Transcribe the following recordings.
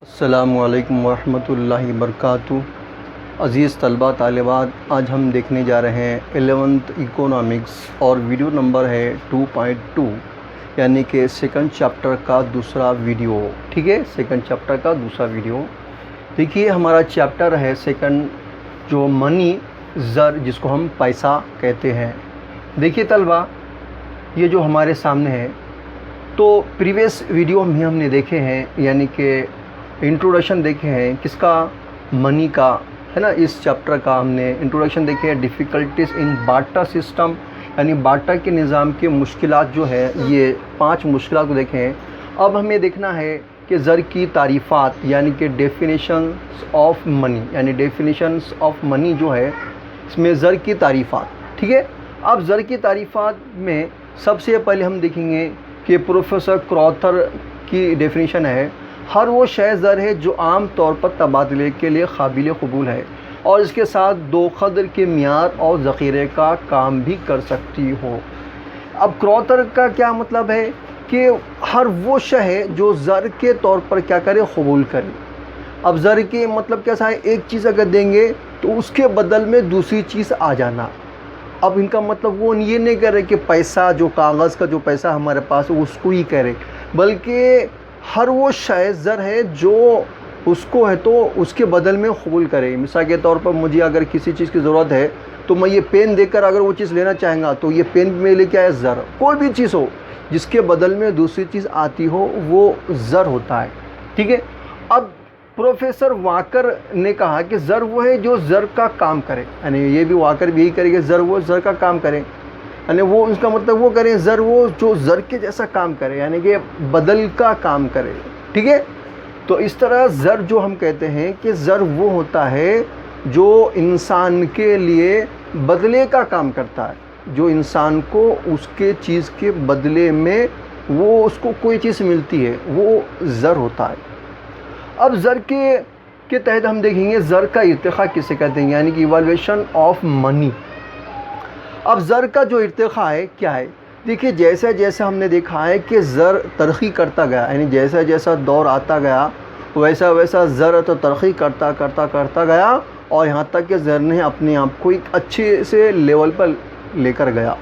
السلام علیکم ورحمۃ اللہ وبرکاتہ۔ عزیز طلباء طالبات، آج ہم دیکھنے جا رہے ہیں 11th اکنامکس اور ویڈیو نمبر ہے 2.2، یعنی کہ سیکنڈ چیپٹر کا دوسرا ویڈیو۔ ٹھیک ہے، سیکنڈ چیپٹر کا دوسرا ویڈیو۔ دیکھیے، ہمارا چیپٹر ہے سیکنڈ، جو منی، زر، جس کو ہم پیسہ کہتے ہیں۔ دیکھیے طلباء، یہ جو ہمارے سامنے ہے، تو پریویس ویڈیو میں ہم نے دیکھے ہیں، یعنی کہ انٹروڈکشن دیکھے ہیں، کس کا؟ منی کا، ہے نا۔ اس چیپٹر کا ہم نے انٹروڈکشن دیکھے ہیں، ڈیفیکلٹیز ان بارٹر سسٹم، یعنی بارٹر کے نظام کے مشکلات جو ہے، یہ 5 مشکلات کو دیکھے ہیں۔ اب ہمیں دیکھنا ہے کہ زر کی تعریفات، یعنی کہ ڈیفینیشنز آف منی، یعنی ڈیفینیشنز آف منی جو ہے، اس میں زر کی تعریفات۔ ٹھیک ہے، اب زر کی تعریفات میں سب سے پہلے ہم دیکھیں گے کہ پروفیسر کراوتھر کی ڈیفینیشن ہے: ہر وہ شے زر ہے جو عام طور پر تبادلے کے لیے قابل قبول ہے اور اس کے ساتھ 2 قدر کے معیار اور ذخیرے کا کام بھی کر سکتی ہو۔ اب کراوتھر کا کیا مطلب ہے کہ ہر وہ شے ہے جو زر کے طور پر کیا کرے؟ قبول کرے۔ اب زر کے مطلب کیسا ہے؟ ایک چیز اگر دیں گے تو اس کے بدل میں دوسری چیز آ جانا۔ اب ان کا مطلب وہ یہ نہیں کر رہے کہ پیسہ، جو کاغذ کا جو پیسہ ہمارے پاس ہے اس کو ہی کرے، بلکہ ہر وہ شے زر ہے جو اس کو ہے تو اس کے بدل میں قبول کرے۔ مثال کے طور پر مجھے اگر کسی چیز کی ضرورت ہے تو میں یہ پین دے کر اگر وہ چیز لینا چاہیں گا تو یہ پین میرے لیے کیا ہے؟ زر۔ کوئی بھی چیز ہو جس کے بدل میں دوسری چیز آتی ہو وہ زر ہوتا ہے۔ ٹھیک ہے، اب پروفیسر واکر نے کہا کہ زر وہ ہے جو زر کا کام کرے، یعنی یہ بھی واکر بھی یہی کرے کہ زر وہ زر کا کام کرے، یعنی وہ اس کا مطلب وہ کریں زر وہ جو زر کے جیسا کام کرے، یعنی کہ بدل کا کام کرے۔ ٹھیک ہے، تو اس طرح زر جو ہم کہتے ہیں کہ زر وہ ہوتا ہے جو انسان کے لیے بدلے کا کام کرتا ہے، جو انسان کو اس کے چیز کے بدلے میں وہ اس کو کوئی چیز ملتی ہے، وہ زر ہوتا ہے۔ اب زر کے تحت ہم دیکھیں گے زر کا ارتقاء کسے کہتے ہیں، یعنی کہ ایوالویشن آف منی۔ اب زر کا جو ارتقاء ہے کیا ہے؟ دیکھیے، جیسے جیسے ہم نے دیکھا ہے کہ زر ترقی کرتا گیا، یعنی جیسا جیسا دور آتا گیا ویسا ویسا زر تو ترقی کرتا گیا، اور یہاں تک کہ زر نے اپنے آپ کو ایک اچھے سے لیول پر لے کر گیا۔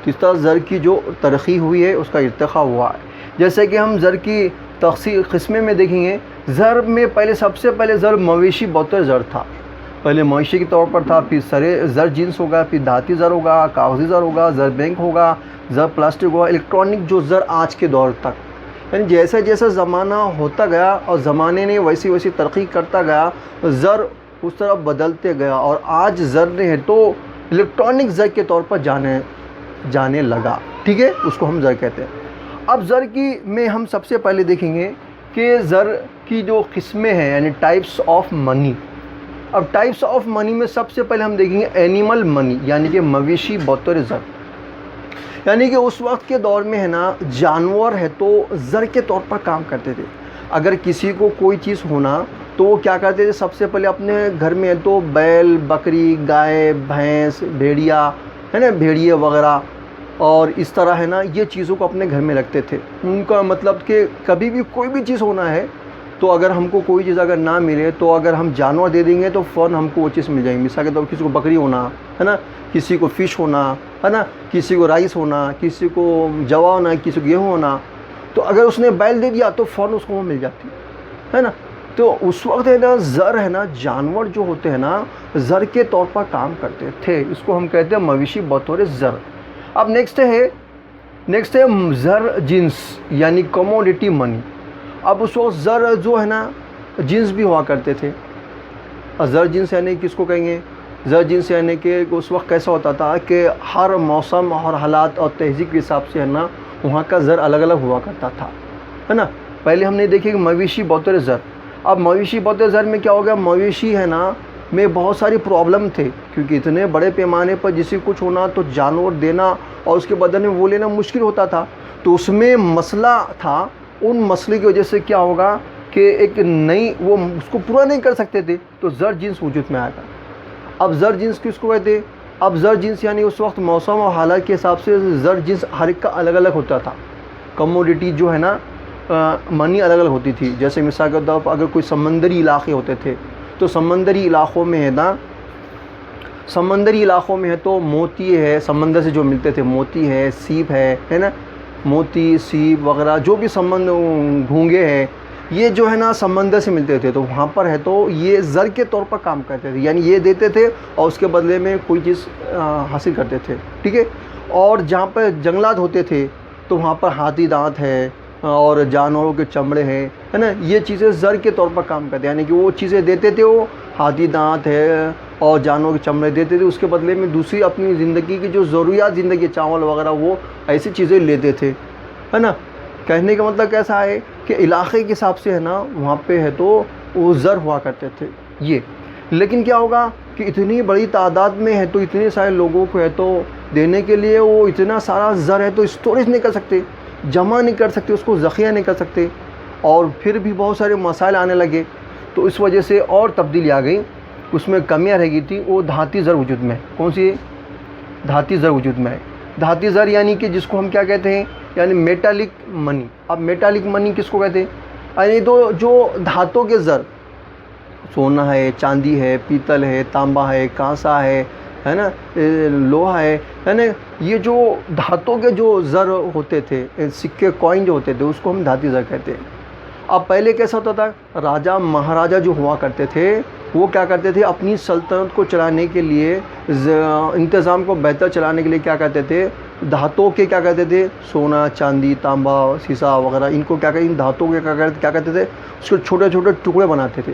تو اس طرح زر کی جو ترقی ہوئی ہے اس کا ارتقاء ہوا ہے۔ جیسے کہ ہم زر کی تقسیم قسمیں میں دیکھیں گے، زر میں سب سے پہلے زر مویشی بطور زر تھا، پہلے معاشی کے طور پر تھا، پھر زر جنس ہوگا، پھر دھاتی زر ہوگا، کاغذی زر ہوگا، زر بینک ہوگا، زر پلاسٹک ہوگا، الیکٹرانک جو زر آج کے دور تک۔ یعنی جیسا جیسا زمانہ ہوتا گیا اور زمانے نے ویسی ویسی ترقی کرتا گیا، زر اس طرح بدلتے گیا، اور آج زر نے ہے تو الیکٹرانک زر کے طور پر جانے لگا۔ ٹھیک ہے، اس کو ہم زر کہتے ہیں۔ اب زر کی میں ہم سب سے پہلے دیکھیں گے کہ زر کی جو قسمیں ہیں، یعنی ٹائپس آف منی۔ اب ٹائپس آف منی میں سب سے پہلے ہم دیکھیں گے اینیمل منی، یعنی کہ مویشی بطور زر، یعنی کہ اس وقت کے دور میں ہے نا، جانور ہے تو زر کے طور پر کام کرتے تھے۔ اگر کسی کو کوئی چیز ہونا تو وہ کیا کرتے تھے؟ سب سے پہلے اپنے گھر میں تو بیل، بکری، گائے، بھینس، بھیڑیا، ہے نا، بھیڑیے وغیرہ، اور اس طرح ہے نا، یہ چیزوں کو اپنے گھر میں رکھتے تھے۔ ان کا مطلب کہ کبھی بھی کوئی بھی چیز ہونا ہے تو اگر ہم کو کوئی چیز اگر نہ ملے تو اگر ہم جانور دے دیں گے تو فوراً ہم کو وہ چیز مل جائے گی۔ مثال کے طور پر کسی کو بکری ہونا ہے نا، کسی کو فش ہونا ہے نا، کسی کو رائس ہونا، کسی کو جوا ہونا، کسی کو گیہوں ہونا، تو اگر اس نے بیل دے دیا تو فوراً اس کو وہ مل جاتی ہے نا۔ تو اس وقت ہے نا، زر ہے نا، جانور جو ہوتے ہیں نا، زر کے طور پر کام کرتے تھے، اس کو ہم کہتے ہیں مویشی بطور زر۔ اب نیکسٹ ہے زر جنس، یعنی کموڈیٹی منی۔ اب اس وقت زر جو ہے نا، جنس بھی ہوا کرتے تھے۔ زر جنس یعنی کس کو کہیں گے؟ زر جنس یعنی کہ اس وقت کیسا ہوتا تھا کہ ہر موسم اور حالات اور تہذیب کے حساب سے ہے نا، وہاں کا زر الگ الگ ہوا کرتا تھا، ہے نا۔ پہلے ہم نے دیکھے کہ مویشی بطور زر۔ اب مویشی بطور زر میں کیا ہو گیا؟ مویشی ہے نا میں بہت ساری پرابلم تھے، کیونکہ اتنے بڑے پیمانے پر جسے کچھ ہونا تو جانور دینا اور اس کے بدلے میں وہ لینا مشکل ہوتا تھا، تو اس میں مسئلہ تھا۔ ان مسئلے کی وجہ سے کیا ہوگا کہ ایک نئی وہ اس کو پورا نہیں کر سکتے تھے، تو زر جنس وجود میں آیا تھا۔ اب زر جنس کس کو کہتے ہیں؟ اب زر جنس یعنی اس وقت موسم اور حالات کے حساب سے زر جنس ہر ایک کا الگ الگ ہوتا تھا۔ کموڈیٹی جو ہے نا، منی الگ الگ ہوتی تھی. جیسے مثال کے طور پر اگر کوئی سمندری علاقے ہوتے تھے تو سمندری علاقوں میں ہے نا، سمندری علاقوں میں ہے تو موتی ہے، سمندر سے جو ملتے تھے، موتی ہے، سیپ ہے نا، موتی سیپ وغیرہ جو بھی گھونگے ہیں، یہ جو ہے نا سمندر سے ملتے تھے. تو وہاں پر ہے تو یہ زر کے طور پر کام کرتے تھے، یعنی یہ دیتے تھے اور اس کے بدلے میں کوئی چیز حاصل کرتے تھے. ٹھیک ہے. اور جہاں پہ جنگلات ہوتے تھے تو وہاں پر ہاتھی دانت ہے اور جانوروں کے چمڑے ہیں، ہے نا، یہ چیزیں زر کے طور پر کام کرتے ہیں. یعنی کہ وہ چیزیں دیتے تھے، وہ ہاتھی دانت ہے اور جانوروں کے چمڑے دیتے تھے، اس کے بدلے میں دوسری اپنی زندگی کی جو ضروریات زندگی، چاول وغیرہ، وہ ایسی چیزیں لیتے تھے، ہے نا. کہنے کا مطلب کیسا ہے کہ علاقے کے حساب سے ہے نا وہاں پہ ہے تو وہ زر ہوا کرتے تھے یہ. لیکن کیا ہوگا کہ اتنی بڑی تعداد میں ہے تو اتنے سارے لوگوں کو ہے تو دینے کے لیے وہ اتنا سارا زر ہے تو اسٹوریج نہیں کر سکتے، جمع نہیں کر سکتے، اس کو ذخیرہ نہیں کر سکتے، اور پھر بھی بہت سارے مسائل آنے لگے. تو اس وجہ سے اور تبدیلی آ گئی، اس میں کمیاں رہ گئی تھی. وہ دھاتی زر وجود میں. کون سی دھاتی زر وجود میں ہے؟ دھاتی زر یعنی کہ جس کو ہم کیا کہتے ہیں، یعنی میٹالک منی. اب میٹالک منی کس کو کہتے ہیں؟ یعنی تو جو دھاتوں کے زر، سونا ہے، چاندی ہے، پیتل ہے، تانبا ہے، کانسا ہے نا، لوہا ہے نا، یہ جو دھاتوں کے جو زر ہوتے تھے، سکے کوائن جو ہوتے تھے، اس کو ہم دھاتی زر کہتے ہیں. اب پہلے کیسا ہوتا تھا؟ راجہ مہاراجہ جو ہوا کرتے تھے وہ کیا کرتے تھے، اپنی سلطنت کو چلانے کے لیے، انتظام کو بہتر چلانے کے لیے کیا کرتے تھے، دھاتوں کے کیا کرتے تھے، سونا، چاندی، تانبا، سیسا وغیرہ، ان کو کیا کرتے، ان دھاتوں کے کیا کرتے تھے، اس کے چھوٹے چھوٹے ٹکڑے بناتے تھے،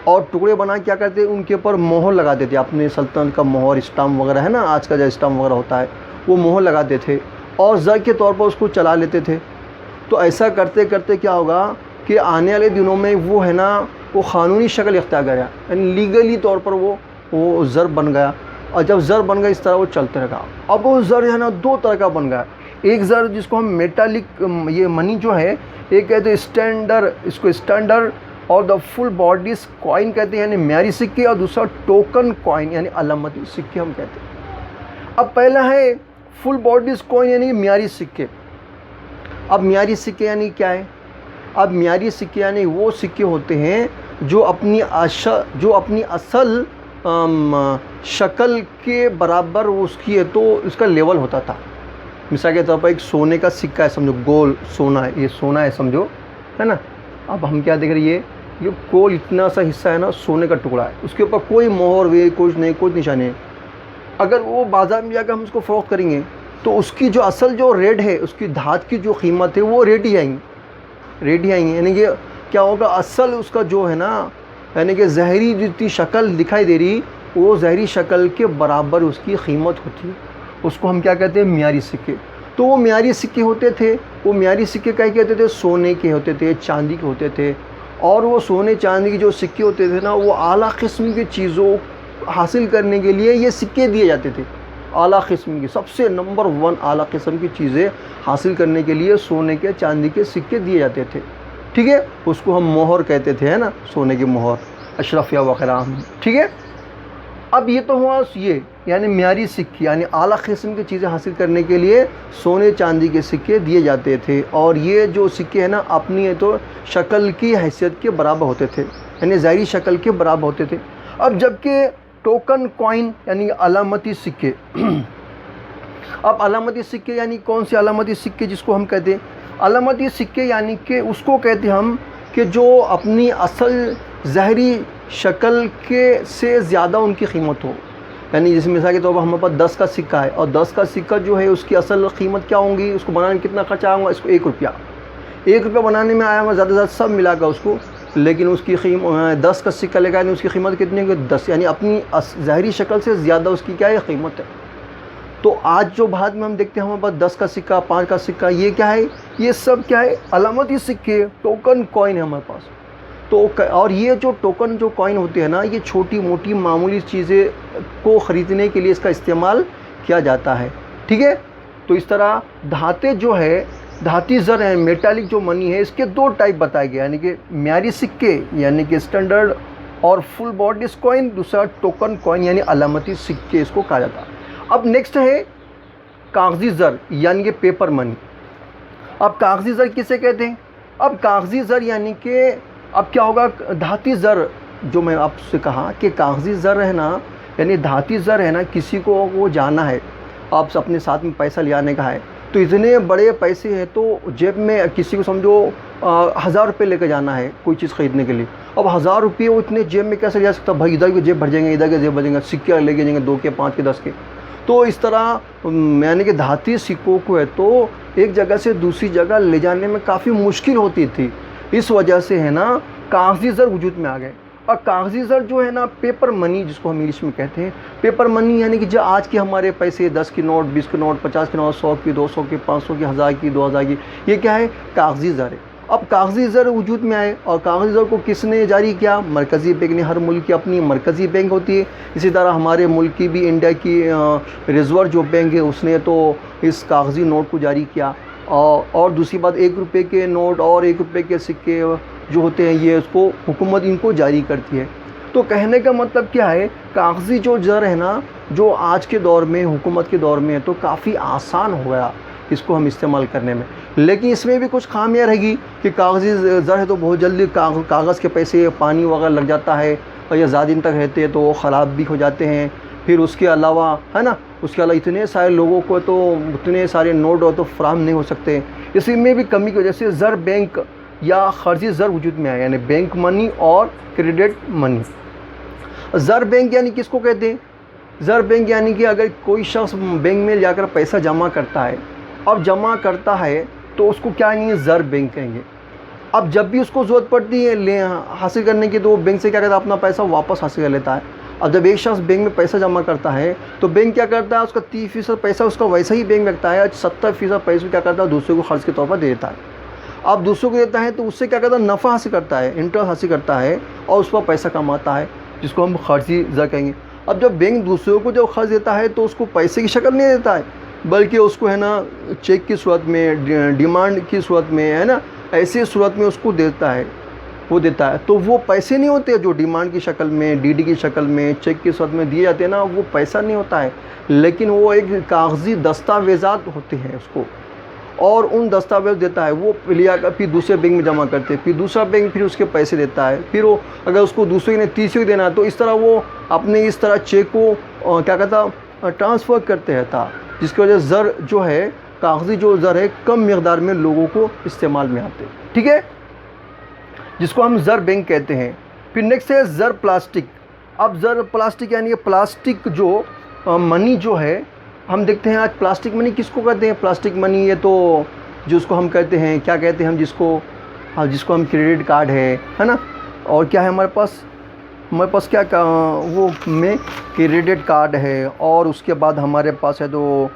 اور ٹکڑے بنا کیا کرتے، ان کے اوپر مہر لگاتے تھے، اپنے سلطنت کا مہر، اسٹامپ وغیرہ ہے نا، آج کا جو اسٹامپ وغیرہ ہوتا ہے وہ مہر لگاتے تھے اور زر کے طور پر اس کو چلا لیتے تھے. تو ایسا کرتے کرتے کیا ہوگا کہ آنے والے دنوں میں وہ ہے نا وہ قانونی شکل اختیار کرا، یعنی لیگلی طور پر وہ زر بن گیا. اور جب زر بن گیا اس طرح وہ چلتے رہا. اب وہ زر ہے نا دو طرح کا بن گیا. ایک زر جس کو ہم میٹالک یہ منی جو ہے، ایک کہتے ہیں اسٹینڈرڈ، اس کو اسٹینڈرڈ اور دا فل باڈیز کوائن کہتے ہیں، یعنی معیاری سکے، اور دوسرا ٹوکن کوائن یعنی علامتی سکے ہم کہتے ہیں. اب پہلا ہے فل باڈیز کوائن یعنی معیاری سکے. اب معیاری سکے یعنی کیا ہے؟ اب معیاری سکے یعنی وہ سکے ہوتے ہیں جو اپنی اصل شکل کے برابر اس کی ہے تو اس کا لیول ہوتا تھا. مثال کے طور پر ایک سونے کا سکہ ہے، سمجھو گول سونا ہے، یہ سونا ہے سمجھو، ہے نا. اب ہم کیا دیکھ رہے ہیں، یہ گول اتنا سا حصہ ہے نا سونے کا ٹکڑا ہے، اس کے اوپر کوئی مہر وے کچھ نہیں، کوئی نشانی ہے. اگر وہ بازار میں جا کر ہم اس کو فروخت کریں گے تو اس کی جو اصل جو ریٹ ہے، اس کی دھات کی جو قیمت ہے وہ ریٹ ہی آئیں گی. یعنی کہ کیا ہوگا، اصل اس کا جو ہے نا، یعنی کہ ظاہری جتنی شکل دکھائی دے رہی وہ ظاہری شکل کے برابر اس کی قیمت ہوتی ہے. اس کو ہم کیا کہتے ہیں، معیاری سکے. تو وہ معیاری سکے ہوتے تھے. وہ معیاری سکے کیا کہتے تھے، سونے کے ہوتے تھے، چاندی کے ہوتے تھے. اور وہ سونے چاندی کے جو سکے ہوتے تھے نا، وہ اعلیٰ قسم کی چیزوں حاصل کرنے کے لیے یہ سکے دیے جاتے تھے. اعلیٰ قسم کی، سب سے نمبر 1 اعلیٰ قسم کی چیزیں حاصل کرنے کے لیے سونے کے چاندی کے سکے دیے جاتے تھے. ٹھیک ہے. اس کو ہم مہر کہتے تھے، ہے نا، سونے کی مہر، اشرفیہ وغیرہ. ٹھیک ہے. اب یہ تو ہوا یہ یعنی معیاری سکے، یعنی اعلیٰ قسم کی چیزیں حاصل کرنے کے لیے سونے چاندی کے سکے دیے جاتے تھے. اور یہ جو سکے ہیں نا اپنی تو شکل کی حیثیت کے برابر ہوتے تھے، یعنی ظاہری شکل کے برابر ہوتے تھے. اب جبکہ ٹوکن کوائن یعنی علامتی سکے. اب علامتی سکے یعنی کون سے علامتی سکے، جس کو ہم کہتے ہیں علامتی سکے، یعنی کہ اس کو کہتے ہیں ہم کہ جو اپنی اصل ظاہری شکل کے سے زیادہ ان کی قیمت ہو. یعنی جیسے مثال کے طور پر ہمارے پاس 10 کا سکہ ہے، اور 10 کا سکہ جو ہے اس کی اصل قیمت کیا ہوں گی، اس کو بنانے میں کتنا خرچہ آئے گا، اس کو 1 روپیہ. 1 روپیہ بنانے میں آیا ہوا، زیادہ سے زیادہ سب ملا کر اس کو، لیکن اس کی 10 کا سکہ لے کر اس کی قیمت کتنی ہے، 10. یعنی اپنی ظاہری شکل سے زیادہ اس کی کیا ہے، قیمت ہے. تو آج جو بعد میں ہم دیکھتے ہیں ہمارے پاس 10 کا سکہ، 5 کا سکہ، یہ کیا ہے، یہ سب کیا ہے، علامتی سکے، ٹوکن کوائن ہے ہمارے پاس. تو اور یہ جو ٹوکن جو کوائن ہوتے ہیں نا، یہ چھوٹی موٹی معمولی چیزیں کو خریدنے کے لیے اس کا استعمال کیا جاتا ہے. ٹھیک ہے. تو اس طرح دھاتیں جو ہے، دھاتی زر ہے، میٹالک جو منی ہے، اس کے 2 ٹائپ بتائے گئے، یعنی کہ معیاری سکے یعنی کہ اسٹینڈرڈ اور فل باڈیز کوائن، دوسرا ٹوکن کوائن یعنی علامتی سکے اس کو کہا جاتا ہے. اب نیکسٹ ہے کاغذی زر یعنی کہ پیپر منی. اب کاغذی زر کسے کہتے ہیں؟ اب کاغذی زر یعنی کہ اب کیا ہوگا، دھاتی زر جو میں آپ سے کہا کہ کاغذی زر ہے نا، یعنی دھاتی زر ہے نا، کسی کو وہ جانا ہے، آپ اپنے ساتھ میں پیسہ لے آنے کا ہے، تو اتنے بڑے پیسے ہیں تو جیب میں کسی کو سمجھو 1000 روپے لے کے جانا ہے کوئی چیز خریدنے کے لیے، اب 1000 روپے وہ اتنے جیب میں کیسے لے جا سکتا؟ بھائی ادھر کی جیب بھر جائیں گے، ادھر کے جیب بھر جائیں گے، سکے لے کے جائیں گے 2 کے 5 کے 10 کے، تو اس طرح یعنی کہ دھاتی سکوں کو ہے تو ایک جگہ سے دوسری جگہ لے جانے میں کافی مشکل ہوتی تھی، اس وجہ سے ہے نا کاغذی زر وجود میں آ گئے۔ اور کاغذی زر جو ہے نا پیپر منی جس کو ہم انگلش میں کہتے ہیں، پیپر منی یعنی کہ جو آج کے ہمارے پیسے 10 کی نوٹ، 20 کی نوٹ، 50 کی نوٹ، 100 کی، 200 کی، 500 کی، 1000 کی، 2000 کی، یہ کیا ہے؟ کاغذی زر ہے۔ اب کاغذی زر وجود میں آئے، اور کاغذی زر کو کس نے جاری کیا؟ مرکزی بینک نے۔ ہر ملک کی اپنی مرکزی بینک ہوتی ہے، اسی طرح ہمارے ملک کی بھی انڈیا کی ریزرو جو بینک ہے اس نے تو اس کاغذی نوٹ کو جاری کیا۔ اور دوسری بات 1 روپے کے نوٹ اور 1 روپے کے سکے جو ہوتے ہیں یہ اس کو حکومت ان کو جاری کرتی ہے۔ تو کہنے کا مطلب کیا ہے، کاغذی جو زر ہے نا جو آج کے دور میں حکومت کے دور میں ہے تو کافی آسان ہو گیا اس کو ہم استعمال کرنے میں، لیکن اس میں بھی کچھ خامیاں رہ گی کہ کاغذی زر ہے تو بہت جلدی کاغذ کے پیسے پانی وغیرہ لگ جاتا ہے اور یہ زیادہ دن تک رہتے ہیں تو وہ خراب بھی ہو جاتے ہیں۔ پھر اس کے علاوہ ہے نا، اس کے علاوہ اتنے سارے لوگوں کو تو اتنے سارے نوٹ تو فراہم نہیں ہو سکتے، اسی میں بھی کمی کی وجہ سے زر بینک یا خرچی زر وجود میں آیا، یعنی بینک منی اور کریڈٹ منی۔ زر بینک یعنی کس کو کہتے ہیں؟ زر بینک یعنی کہ اگر کوئی شخص بینک میں جا کر پیسہ جمع کرتا ہے، اب جمع کرتا ہے تو اس کو کیا کہیں گے؟ زر بینک کہیں گے۔ اب جب بھی اس کو ضرورت پڑتی ہے حاصل کرنے کی تو وہ بینک سے کیا کرتا ہے؟ اپنا پیسہ واپس حاصل کر لیتا ہے۔ اب جب ایک شخص بینک میں پیسہ جمع کرتا ہے تو بینک کیا کرتا ہے؟ اس کا 30% پیسہ اس کا ویسا ہی بینک رکھتا ہے، 70% پیسہ کیا کرتا ہے؟ دوسروں کو خرچ کے طور پر دے دیتا ہے۔ اب دوسروں کو دیتا ہے تو اس سے کیا کرتا ہے؟ نفع حاصل کرتا ہے، انٹرسٹ حاصل کرتا ہے اور اس پر پیسہ کماتا ہے، جس کو ہم خرچی زر کہیں گے۔ اب جب بینک دوسروں کو جب خرچ دیتا ہے تو اس کو پیسے کی شکل نہیں دیتا ہے، بلکہ اس کو ہے نا چیک کی صورت میں، ڈیمانڈ کی صورت میں، ہے نا ایسی صورت میں اس کو دیتا ہے، وہ دیتا ہے۔ تو وہ پیسے نہیں ہوتے جو ڈیمانڈ کی شکل میں، ڈی ڈی کی شکل میں، چیک کی صورت میں دیے جاتے ہیں نا، وہ پیسہ نہیں ہوتا ہے، لیکن وہ ایک کاغذی دستاویزات ہوتے ہیں اس کو، اور ان دستاویز دیتا ہے، وہ لیا کر پھر دوسرے بینک میں جمع کرتے ہیں، پھر دوسرا بینک پھر اس کے پیسے دیتا ہے، پھر وہ اگر اس کو دوسرے نے تیسرے دینا ہے تو اس طرح وہ اپنے اس طرح چیک کو کیا کہتا ٹرانسفر کرتے رہتا، جس کی وجہ سے زر جو ہے، کاغذی جو زر ہے کم مقدار میں لوگوں کو استعمال میں آتے، ٹھیک ہے، جس کو ہم زر بینک کہتے ہیں۔ پھر نیکسٹ ہے زر پلاسٹک۔ اب زر پلاسٹک یعنی پلاسٹک جو منی جو ہے، ہم دیکھتے ہیں آج پلاسٹک منی کس کو کہتے ہیں؟ پلاسٹک منی یہ تو جس کو ہم کہتے ہیں، کیا کہتے ہیں ہم جس کو ہم کریڈٹ کارڈ ہے نا، اور کیا ہے ہمارے پاس کیا وہ میں کریڈٹ کارڈ ہے، اور اس کے بعد ہمارے پاس ہے تو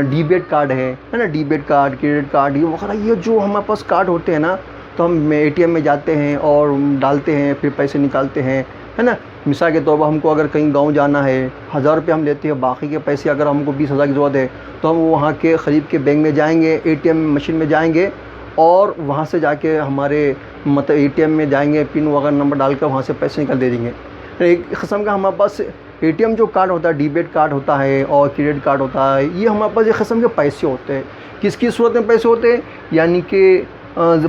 ڈیبٹ کارڈ ہے نا، ڈیبٹ کارڈ، کریڈٹ کارڈ، یہ وغیرہ یہ جو ہمارے پاس کارڈ ہوتے ہیں نا، تو ہم اے ٹی ایم میں جاتے ہیں اور ڈالتے ہیں، پھر پیسے نکالتے ہیں، ہے نا۔ مثال کے طور پر ہم کو اگر کہیں گاؤں جانا ہے، 1000 روپے ہم لیتے ہیں، باقی کے پیسے اگر ہم کو 20,000 کی ضرورت ہے تو ہم وہاں کے قریب کے بینک میں جائیں گے، اے ٹی ایم مشین میں جائیں گے، اور وہاں سے جا کے ہمارے مطلب اے ٹی ایم میں جائیں گے، پن وغیرہ نمبر ڈال کر وہاں سے پیسے نکال دے دیں گے۔ ایک قسم کا ہمارے پاس اے ٹی ایم جو کارڈ ہوتا ہے، ڈیبٹ کارڈ ہوتا ہے اور کریڈٹ کارڈ ہوتا ہے، یہ ہمارے پاس ایک قسم کے پیسے ہوتے ہیں۔ کس کی صورت میں پیسے ہوتے ہیں؟ یعنی کہ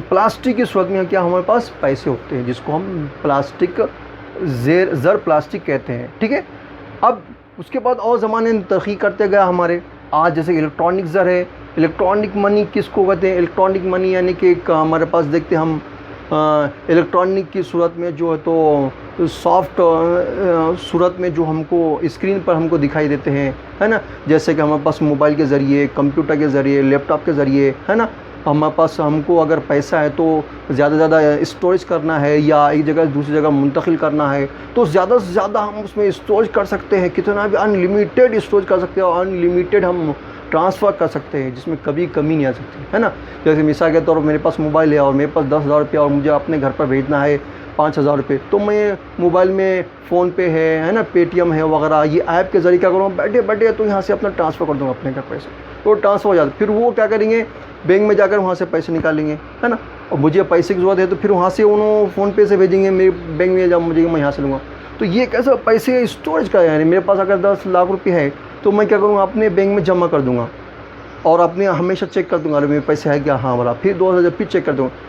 پلاسٹک کی صورت میں کیا ہمارے پاس پیسے ہوتے ہیں، جس کو ہم پلاسٹک زر پلاسٹک کہتے ہیں، ٹھیک ہے۔ اب اس کے بعد اور زمانے ترقی کرتے گیا ہمارے، آج جیسے الیکٹرانک زر ہے۔ الیکٹرانک منی کس کو کہتے ہیں؟ الیکٹرانک منی یعنی کہ ہمارے پاس دیکھتے ہم الیکٹرانک کی صورت میں جو ہے تو سافٹ صورت میں جو ہم کو اسکرین پر ہم کو دکھائی دیتے ہیں، ہے نا، جیسے کہ ہمارے پاس موبائل کے ذریعے، کمپیوٹر کے ذریعے، لیپ ٹاپ کے ذریعے، ہے نا، ہمارے پاس ہم کو اگر پیسہ ہے تو زیادہ سے زیادہ اسٹوریج کرنا ہے یا ایک جگہ سے دوسری جگہ منتقل کرنا ہے تو زیادہ سے زیادہ ہم اس میں اسٹوریج کر سکتے ہیں، کتنا بھی ان لمیٹیڈ اسٹوریج کر سکتے ہیں اور ان لمیٹیڈ ہم ٹرانسفر کر سکتے ہیں، جس میں کبھی کمی نہیں آ سکتی، ہے نا۔ جیسے مثال کے طور پر میرے پاس موبائل ہے اور میرے پاس 10,000 روپیہ اور مجھے اپنے گھر پر بھیجنا ہے 5,000 روپے، تو میں موبائل میں فون پے ہے نا، پے ٹی ایم ہے وغیرہ، یہ ایپ کے ذریعے کیا کروں، بیٹھے بیٹھے تو یہاں سے اپنا ٹرانسفر کر دوں گا اپنے گھر پیسے، تو ٹرانسفر ہو جاتا ہے۔ پھر وہ کیا کریں گے، بینک میں جا کر وہاں سے پیسے نکالیں گے، ہے نا، اور مجھے پیسے کی ضرورت ہے تو پھر وہاں سے انہوں فون پے سے بھیجیں گے، میرے بینک میں جب مجھے میں یہاں سے لوں گا۔ تو یہ کیسا پیسے اسٹوریج کا ہے، یعنی میرے پاس اگر 10 لاکھ روپے ہے تو میں کیا کروں گا، اپنے بینک میں جمع کر دوں گا اور اپنے ہمیشہ چیک کر دوں گا میرے پیسے ہے کیا، ہاں والا، پھر 2,000 پھر چیک کر دوں گا۔